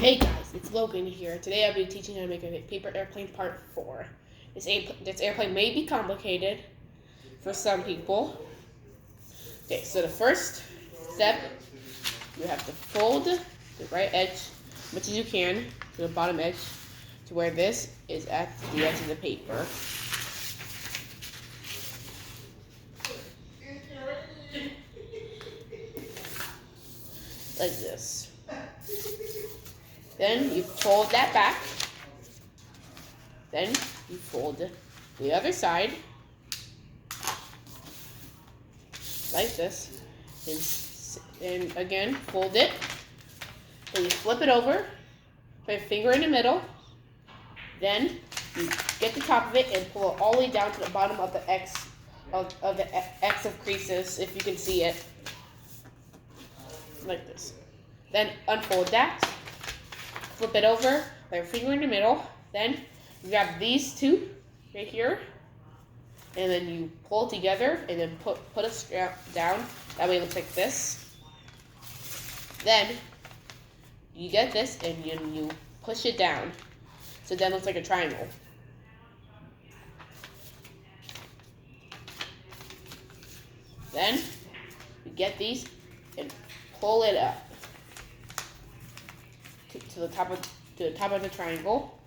Hey guys, it's Logan here. Today I'll be teaching you how to make a paper airplane part 4. This airplane may be complicated for some people. Okay, so the first step, you have to fold the right edge as much as you can to the bottom edge to where this is at the edge of the paper. Like this. Then you fold that back. Then you fold the other side like this. And again, fold it. Then you flip it over. Put your finger in the middle. Then you get the top of it and pull it all the way down to the bottom of the X of creases, if you can see it. Like this. Then unfold that. Flip it over, put your finger in the middle, then you grab these two right here, and then you pull it together, and then put a strap down. That way it looks like this. Then you get this, and you push it down, so then it looks like a triangle. Then you get these and pull it up to the top of the triangle,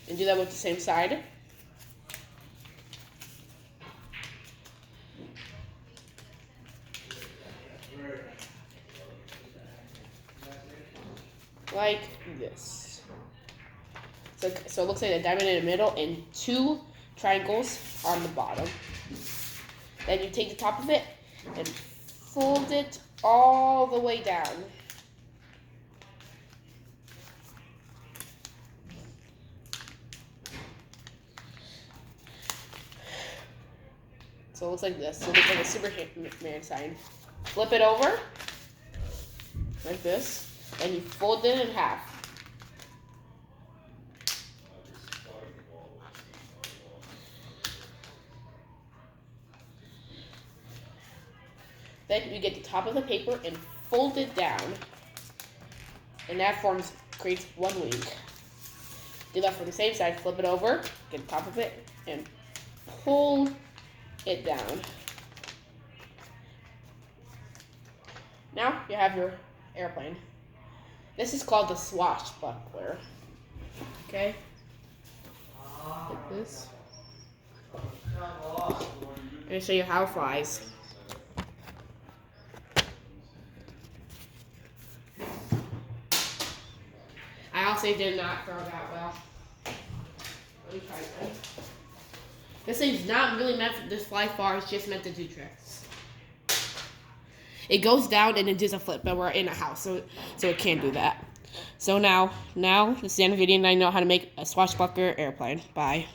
and do that with the same side. Like this. So it looks like a diamond in the middle and two triangles on the bottom. Then you take the top of it and fold it all the way down. So it looks like this. So it looks like a Superman sign. Flip it over, like this, and you fold it in half. Then you get the top of the paper and fold it down. And that creates one wing. Do that from the same side. Flip it over, get the top of it, and pull it down. Now you have your airplane. This is called the swashbuckler. Okay? Like this. I'm going to show you how it flies. I also did not throw that well. Let me try again. This thing's not really meant to fly far, it's just meant to do tricks. It goes down and it does a flip, but we're in a house, so it can't do that. So now, this is the end of the video, and I know how to make a swashbuckler airplane. Bye.